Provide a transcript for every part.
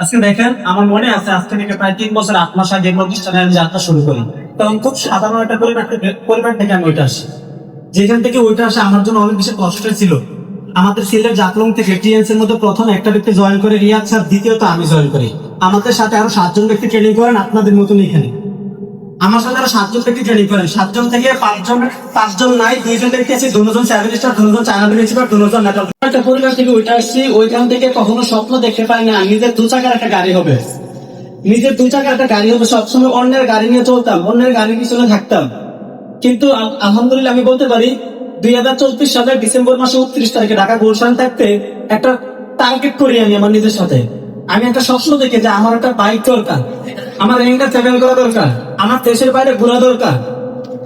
আজকে দেখেন, আমার মনে আছে আজ থেকে প্রায় 3 বছর 8 মাস আগে প্রতিষ্ঠানে আমি যাত্রা শুরু করি। তখন খুব সাধারণ একটা পরিবার থেকে আমি ওইটা আসি। যেখান থেকে ওইটা আসা আমার জন্য অনেক বেশি কষ্টের ছিল। আমাদের সিলেট জাকলং থেকে টিএনসি এর মধ্যে প্রথম একটা ব্যক্তি জয়েন করে রিয়াদ স্যার, দ্বিতীয়ত আমি জয়েন করি। আমাদের সাথে আরো 7 জন ব্যক্তি ট্রেনিং করেন আপনাদের মতন এখানে। আমার সাথে আরো 7 জন ব্যক্তি ট্রেনিং করেন। 7 জন থেকে 5 জন নাই, 2 জন ব্যক্তি আছে, 2 জন 7 স্টার, 2 জন চায়না প্রিন্সিপাল, 2 জন নেটাল। একটা পরিবার থেকে ওইটা আসছি, ওইখান থেকে কখনো স্বপ্ন দেখতে পাই না নিজের 2 চাকার একটা গাড়ি হবে। নিজের 2 চাকার একটা গাড়ি হবে, সবসময় অন্যের গাড়ি নিয়ে চলতাম, অন্যের গাড়ির পিছনে থাকতাম। কিন্তু আলহামদুলিল্লাহ আমি বলতে পারি 2024 সালের ডিসেম্বর মাসে 29 তারিখে ঢাকা গুলশান থাকতে একটা টার্গেট করি আমি আমার নিজের সাথে। আমি একটা স্বপ্ন দেখে যে আমার একটা বাইক দরকার, আমার রেঞ্জটা ট্রাভেল করা দরকার, আমার দেশের বাইরে ঘোরা দরকার।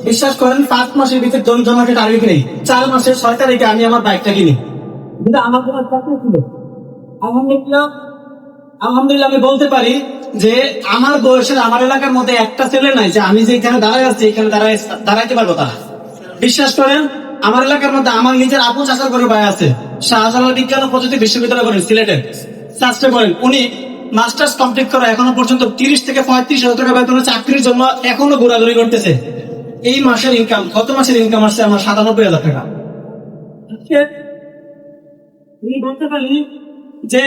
বিশ্বাস করেন 5 মাসের ভিতরে জনজমাকে টার্গেট নেই, 4 মাসের 6 তারিখে আমি আমার বাইকটা কিনি। কিন্তু আমার কোনো স্বপ্ন ছিল। আলহামদুলিল্লাহ আমি বলতে পারি যে আমার বয়সের আমার এলাকার মধ্যে একটা ছেলে নাই যে আমি যেখানে দাঁড়ায় আছি এখানে দাঁড়াইতে পারবো তারা। বিশ্বাস করেন আমার এলাকার মধ্যে আমার নিজের আপু চাচার করে ভাই আছে, শাহজালাল বিজ্ঞান ও প্রযুক্তি বিশ্ববিদ্যালয় করেন সিলেটের, চাষটা করেন। উনি মাস্টার্স কমপ্লিট করা এখনো পর্যন্ত 30 থেকে 35 হাজার টাকা বেতনে চাকরির জন্য এখনো ঘোরাঘুরি করতেছে। এই মাসের ইনকাম, গত মাসের ইনকাম আসছে আমার 97,000 টাকা। বলতে পারি যে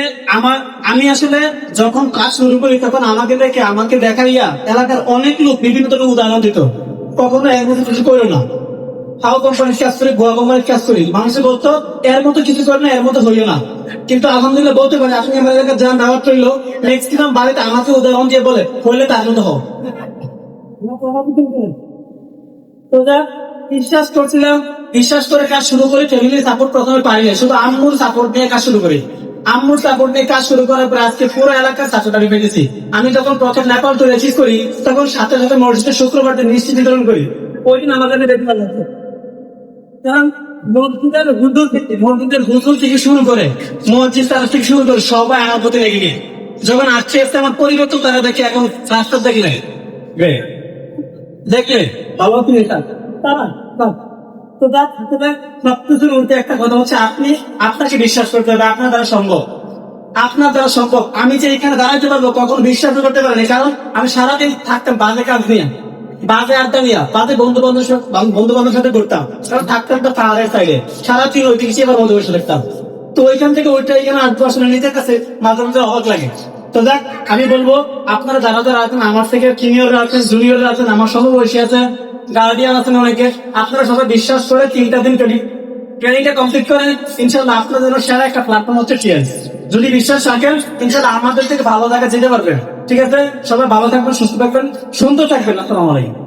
আমি আসলে যখন কাজ শুরু করি তখন আমাকে দেখাইয়া এলাকার অনেক লোক বিভিন্ন ধরনের উদাহরণ দিত, কখনো এর মতো কিছু করো না, হাও কোম্পানির কাজ করি, গোয়া কোম্পানির কাজ করি। মানুষে বলতো এর মতো কিছু করে না, এর মতো হইও না। কিন্তু আলহামদুলিল্লাহ বলতে পারি আপনি আমার এলাকার যান দাওয়াত রইলো, নেক্সট দিন বাড়িতে আমাকে উদাহরণ দিয়ে বলে হইলে তার মতো হও। বিশ্বাস করছিলাম, বিশ্বাস করে কাজ শুরু করি। ফ্যামিলির সাপোর্ট প্রথমে পাই না, শুধু আম্মুর সাপোর্ট নিয়ে কাজ শুরু করি। আম্মুর সাপোর্ট নিয়ে কাজ শুরু করার পর আজকে পুরো এলাকার সাপোর্টারি পেয়েছি। আমি যখন প্রথম নেপাল তো রেজিস করি তখন সাথে সাথে মসজিদে শুক্রবার দিন মিষ্টি বিতরণ করি। ওই দিন আমাদের দেখতে ভালো লাগছে, কারণ মসজিদের হুজুর থেকে শুরু করে মসজিদ তারা থেকে শুরু করে সবাই আমার প্রতি লেগে গিয়ে যখন আসছে আমার পরিবর্তন তারা দেখে এখন রাস্তা দেখলে ভালো সবকিছুর উল্টে একটা কথা হচ্ছে আপনাকে বিশ্বাস করতে হবে, আপনার দ্বারা সম্ভব, আপনার দ্বারা সম্ভব। আমি যে এখানে দাঁড়াইতে পারবো কখন বিশ্বাস করতে পারিনি, কারণ আমি সারাদিন থাকতাম বাজে কাজ নিয়ে, বাজে আড্ডা নিয়ে, বাজে বন্ধু বান্ধবের সাথে করতাম, কারণ থাকতাম তো পাহাড়ের সাইডে, সারাদিন ওই দিকে আবার বন্ধু বসে দেখতাম। তো ওইখান থেকে ওইটা এখানে আসবো আসলে নিজের কাছে মাঝে মাঝে অবাক লাগে। তো দেখ আমি বলবো আপনারা যারা যারা আছেন, আমার থেকে সিনিয়ররা আছেন, জুনিয়ররা আছেন, আমার সমবয়সী আছে, গার্ডিয়ান আছেন অনেকে, আপনারা সবাই বিশ্বাস করে 3টা দিন ট্রেনিংটা কমপ্লিট করেন। ইনশাল্লাহ আপনাদের জন্য সেরা একটা প্ল্যাটফর্ম হচ্ছে টিএনস। যদি বিশ্বাস রাখেন ইনশাল্লাহ আমাদের থেকে ভালো জায়গায় যেতে পারবেন। ঠিক আছে, সবাই ভালো থাকবেন, সুস্থ থাকবেন, সুন্দর থাকবেন। আসসালামু আলাইকুম।